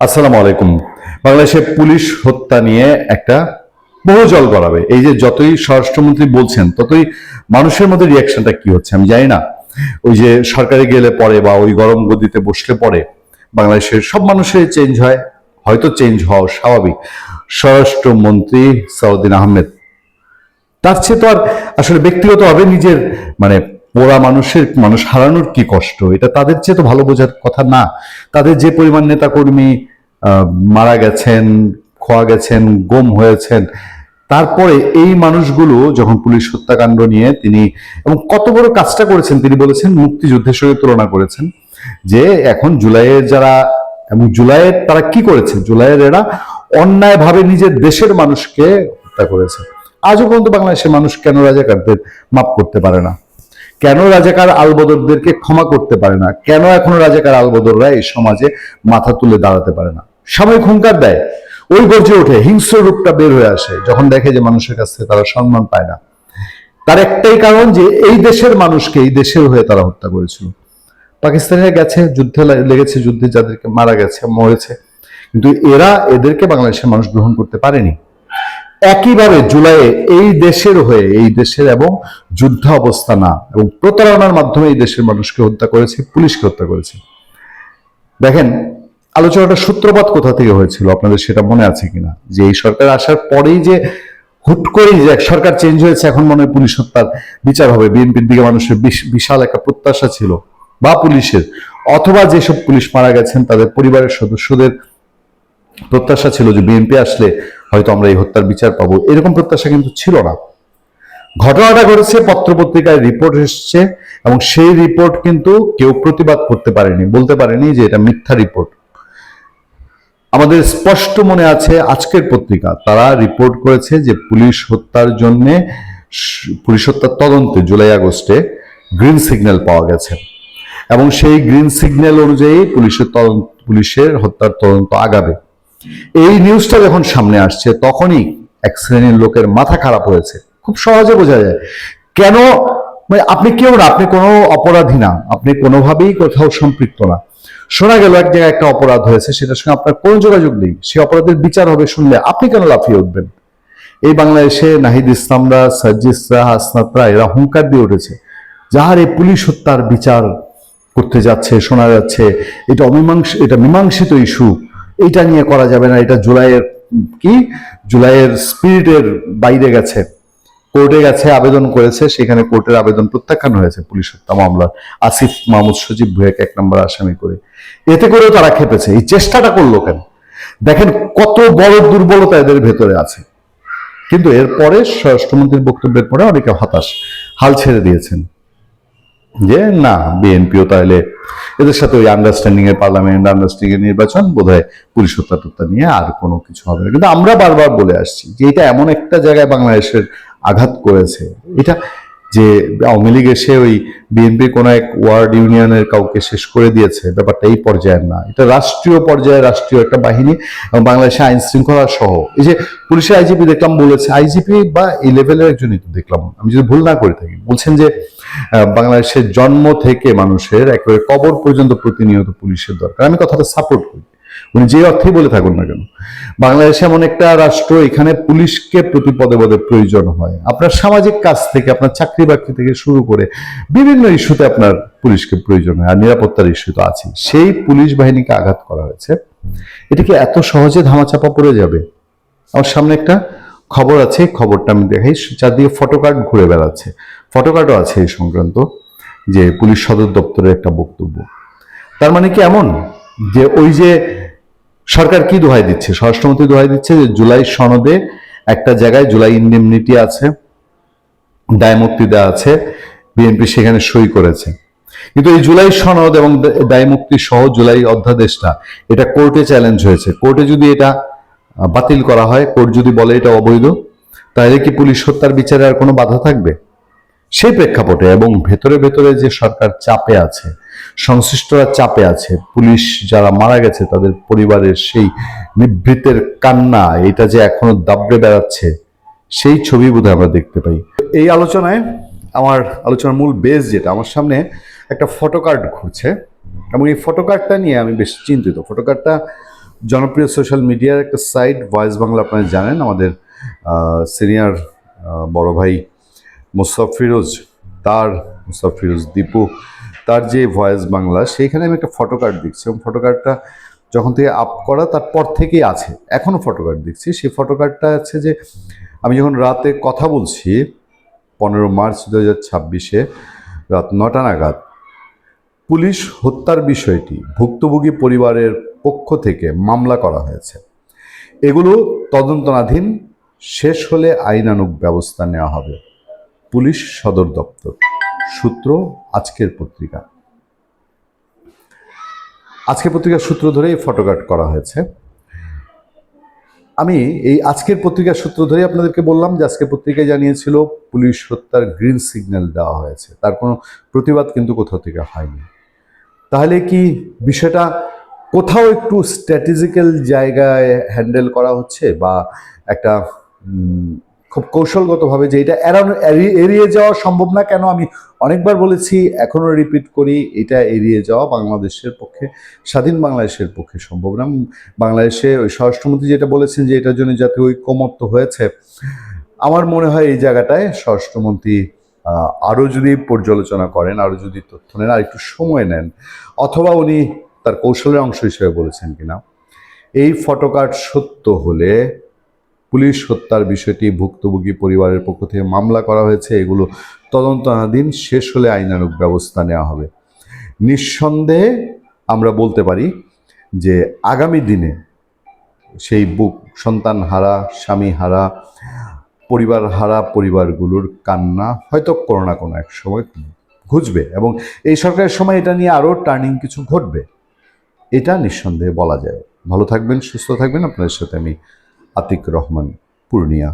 আসসালামু আলাইকুম। বাংলাদেশে পুলিশ হত্যা নিয়ে একটা বহু জল গড়াবে। এই যে যতই স্বরাষ্ট্রমন্ত্রী বলছেন ততই মানুষের মধ্যে রিয়াকশনটা কি হচ্ছে আমি জানি না। ওই যে সরকারে গেলে পরে বা ওই গরম গদিতে বসলে পরে বাংলাদেশের সব মানুষের চেঞ্জ হয়, হয়তো চেঞ্জ হওয়া স্বাভাবিক। স্বরাষ্ট্রমন্ত্রী সাউদ্দিন আহমেদ তার চেয়ে তো আর আসলে ব্যক্তিগতভাবে নিজের মানে পোড়া মানুষ হারানোর কি কষ্ট, এটা তাদের চেয়ে তো ভালো বোঝার কথা না। তাদের যে পরিমাণ নেতাকর্মী মারা গেছেন, খোয়া গেছেন, গুম হয়েছেন, তারপরে এই মানুষগুলো যখন পুলিশ হত্যাকাণ্ড নিয়ে তিনি এবং কত বড় কাজটা করেছেন তিনি বলেছেন, মুক্তিযুদ্ধের সঙ্গে তুলনা করেছেন যে এখন জুলাইয়ের যারা এবং জুলাইয়ের তারা কি করেছে, জুলাইয়ের এরা অন্যায়ভাবে নিজের দেশের মানুষকে হত্যা করেছে। আজও পর্যন্ত বাংলাদেশের মানুষ কেন রাজাকারদের মাফ করতে পারে না, কেন রাজাকার আলবদরদেরকে ক্ষমা করতে পারে না, কেন এখনো রাজাকার আলবদররা এই সমাজে মাথা তুলে দাঁড়াতে পারে না? সাময়িক হুঙ্কার দেয়, ওই গর্জে ওঠে, হিংস্র রূপটা বের হয়ে আসে যখন দেখে যে মানুষের কাছ থেকে তারা সম্মান পায় না। তার একটাই কারণ যে এই দেশের মানুষকে এই দেশের হয়ে তারা হত্যা করেছিল। পাকিস্তানে গেছে, যুদ্ধে লেগেছে, যুদ্ধে যাদেরকে মারা গেছে মরেছে, কিন্তু এদেরকে বাংলাদেশের মানুষ গ্রহণ করতে পারেনি। একইভাবে জুলাইয়ে এই দেশের হয়ে এই দেশের এবং যুদ্ধ অবস্থা না এবং প্রতারণার মাধ্যমে এই দেশের মানুষকে হত্যা করেছে, পুলিশকে হত্যা করেছে। দেখেন, আলোচনাটা সূত্রপাত কোথা থেকে হয়েছিল আপনাদের সেটা মনে আছে কিনা? যে এই সরকার আসার পরেই যে হুট করেই যে সরকার চেঞ্জ হয়েছে, এখন মনে হয় পুলিশ হত্যার বিচার হবে। বিএনপির দিকে মানুষের বিশাল একটা প্রত্যাশা ছিল, বা পুলিশের অথবা যেসব পুলিশ মারা গেছেন তাদের পরিবারের সদস্যদের প্রত্যাশা ছিল যে বিএনপি আসলে হয়তো আমরা এই হত্যার বিচার পাবো। এরকম প্রত্যাশা কিন্তু ছিল না। ঘটনাটা ঘটেছে, পত্রপত্রিকায় রিপোর্ট এসছে এবং সেই রিপোর্ট কিন্তু কেউ প্রতিবাদ করতে পারেনি, বলতে পারেনি যে এটা মিথ্যা রিপোর্ট। আমাদের স্পষ্ট মনে আছে, আজকের পত্রিকা তারা রিপোর্ট করেছে যে পুলিশ হত্যার জন্য, পুলিশ হত্যার তদন্তে জুলাই আগস্টে গ্রিন সিগন্যাল পাওয়া গেছে এবং সেই গ্রিন সিগন্যাল অনুযায়ী পুলিশের হত্যার তদন্ত আগাবে। এই নিউজটা যখন সামনে আসছে তখনই এক শ্রেণীর লোকের মাথা খারাপ হয়েছে। খুব সহজে বোঝা যায় কেন। মানে আপনি কেউ না, আপনি কোনো অপরাধী না, আপনি কোনোভাবেই কোথাও সম্পৃক্ত না। শোনা গেল এক জায়গায় একটা অপরাধ হয়েছে, সেটার সঙ্গে আপনার কোনো যোগাযোগ নেই, সেই অপরাধের বিচার হবে শুনলে আপনি কেন লাফিয়ে উঠবেন? এই বাংলাদেশে নাহিদ ইসলামরা, সার্জিসরা, হাসনাতরা এরা হুঙ্কার দিয়ে উঠেছে, যাহার এই পুলিশ হত্যার বিচার করতে যাচ্ছে, শোনা যাচ্ছে এটা মীমাংসিত ইস্যু, এটা নিয়ে করা যাবে না, এটা জুলাইয়ের স্পিরিটের বাইরে গেছে। কোর্টে গেছে, আবেদন করেছে, সেখানে কোর্টের আবেদন প্রত্যাখ্যান হয়েছে পুলিশ হত্যা মামলার আসিফ মাহমুদ সজীব ভুঁইয়াকে 1 নম্বর আসামি করে। এতে করেও তারা খেপেছে। এই চেষ্টাটা করলো কেন? দেখেন কত বড় দুর্বলতা এদের ভেতরে আছে। কিন্তু এরপরে স্বরাষ্ট্রমন্ত্রীর বক্তব্যের পরে অনেকে হতাশ, হাল ছেড়ে দিয়েছেন যে না, বিএনপিও তাহলে এদের সাথে ওই আন্ডারস্ট্যান্ডিং এর পার্লামেন্ট, আন্ডারস্ট্যান্ডিং এর নির্বাচন, বোধহয় পুলিশ হত্যা টত্যা নিয়ে আর কোনো কিছু হবে না। কিন্তু আমরা বারবার বলে আসছি যে এটা এমন একটা জায়গায় বাংলাদেশের আঘাত করেছে, এটা যে আওয়ামী লীগ এসে ওই বিএনপির কোন এক ওয়ার্ড ইউনিয়নের কাউকে শেষ করে দিয়েছে, ব্যাপারটা এই পর্যায়ের না। এটা রাষ্ট্রীয় পর্যায়ে রাষ্ট্রীয় একটা বাহিনী এবং বাংলাদেশে আইন শৃঙ্খলা সহ এই যে পুলিশের আইজিপি দেখলাম বলেছে, আইজিপি বা এই লেভেলের একজনই তো দেখলাম, আমি যদি ভুল না করে থাকি, বলছেন যে বাংলাদেশের জন্ম থেকে মানুষের একেবারে কবর পর্যন্ত প্রতিনিয়ত পুলিশের দরকার। আমি কথাটা সাপোর্ট করি, উনি যে অর্থেই বলে থাকুন না কেন। বাংলাদেশ এমন একটা রাষ্ট্র, এখানে পুলিশকে প্রতি পদে পদে প্রয়োজন হয়। আপনার সামাজিক কাজ থেকে, আপনার চাকরি বাকরি থেকে শুরু করে বিভিন্ন ইস্যুতে আপনার পুলিশকে প্রয়োজন হয়, আর নিরাপত্তার ইস্যু তো আছে। সেই পুলিশ বাহিনীকে আঘাত করা হয়েছে, এটা কি এত সহজে ধামাচাপা পড়ে যাবে? আমার সামনে একটা খবর আছে, খবরটা আমি দেখাই। চারদিকে ফটোকার্ড ঘুরে বেড়াচ্ছে, ফটোকার্ডও আছে এই সংক্রান্ত, যে পুলিশ সদর দপ্তরের একটা বক্তব্য। তার মানে কি এমন যে ওই যে সরকার কি দোহাই দিচ্ছে, স্বরাষ্ট্রমন্ত্রী দোহাই দিচ্ছে যে জুলাই সনদে একটা জায়গায় জুলাই ইনডেমনিটি আছে, দায়মুক্তি দেওয়া আছে, বিএনপি সেখানে সই করেছে। কিন্তু এই জুলাই সনদ এবং দায়মুক্তি সহ জুলাই অধ্যাদেশটা এটা কোর্টে চ্যালেঞ্জ হয়েছে। কোর্টে যদি এটা বাতিল করা হয়, কোর্ট যদি বলে এটা অবৈধ, তাহলে কি পুলিশ হত্যার বিচারে আর কোনো বাধা থাকবে? সেই প্রেক্ষাপটে এবং ভেতরে ভেতরে যে সরকার চাপে আছে, সংশ্লিষ্টরা চাপে আছে, পুলিশ যারা মারা গেছে তাদের পরিবারের সেই নিভৃতের কান্না, এটা যে এখনো দাবড়ে বেড়াচ্ছে, সেই ছবি বোধহয় আমরা দেখতে পাই। এই আলোচনায় আমার আলোচনার মূল বেস যেটা, আমার সামনে একটা ফটোকার্ড ঘুরছে এবং এই ফটোকার্ডটা নিয়ে আমি বেশ চিন্তিত। ফটোকার্ডটা জনপ্রিয় সোশ্যাল মিডিয়ার একটা সাইট ভয়েস বাংলা, আপনারা জানেন আমাদের সিনিয়র বড় ভাই মুস্তাফিরোজ, মুস্তাফিরোজ দীপু, তার যে ভয়েস বাংলা, সেইখানে আমি একটা ফটোকার্ড দেখছি এবং ফটোকার্ডটা যখন থেকে আপ করা তারপর থেকেই আছে, এখনও ফটোকার্ড দেখছি। সেই ফটোকার্ডটা আছে যে আমি যখন রাতে কথা বলছি 15 মার্চ 2026 রাত 9টা নাগাদ, পুলিশ হত্যার বিষয়টি ভুক্তভোগী পরিবারের পক্ষ থেকে মামলা করা হয়েছে। এগুলো তদন্তনাধীন, শেষ হলে আইনানুগ ব্যবস্থা নেওয়া হবে। পুলিশ সদর দপ্তর সূত্র আজকের পত্রিকা। আজকের পত্রিকার সূত্র ধরে এই ফটোকার্ড করা হয়েছে। আমি এই আজকের পত্রিকার সূত্র ধরে আপনাদেরকে বললাম যে আজকের পত্রিকায় জানিয়েছিল পুলিশ হত্যার গ্রিন সিগন্যাল দেওয়া হয়েছে, তার কোনো প্রতিবাদ কিন্তু কোথাও থেকে হয়নি। তাহলে কি বিষয়টা কোথাও একটু স্ট্র্যাটেজিক্যাল জায়গায় হ্যান্ডেল করা হচ্ছে, বা একটা খুব কৌশলগতভাবে যে এটা এড়িয়ে যাওয়া সম্ভব না? কেন আমি অনেকবার বলেছি, এখনও রিপিট করি, এটা এড়িয়ে যাওয়া বাংলাদেশের পক্ষে, স্বাধীন বাংলাদেশের পক্ষে সম্ভব না। বাংলাদেশে ওই স্বরাষ্ট্রমন্ত্রী যেটা বলেছেন যে এটার জন্য জাতীয় ঐকমত্য হয়েছে, আমার মনে হয় এই জায়গাটায় স্বরাষ্ট্রমন্ত্রী আরও যদি পর্যালোচনা করেন, আরও যদি তথ্য নেন, আর একটু সময় নেন, অথবা উনি তার কৌশলের অংশ হিসেবে বলেছেন কিনা, এই ফটোকার্ড সত্য হলে পুলিশ হত্যার বিষয়টি ভুক্তভোগী পরিবারের পক্ষ থেকে মামলা করা হয়েছে, এগুলো তদন্তাধীন, শেষ হলে আইনানুগ ব্যবস্থা নেওয়া হবে। নিঃসন্দেহে আমরা বলতে পারি যে আগামী দিনে সেই সন্তান হারা, স্বামী হারা, পরিবার হারা পরিবারগুলোর কান্না হয়তো কোনো না কোনো এক সময় ঘুচবে, এবং এই সরকারের সময় এটা নিয়ে আরও টার্নিং কিছু ঘটবে, এটা নিঃসন্দেহে বলা যায়। ভালো থাকবেন, সুস্থ থাকবেন। আপনাদের সাথে আমি আতিক রহমান, পূর্ণিয়া।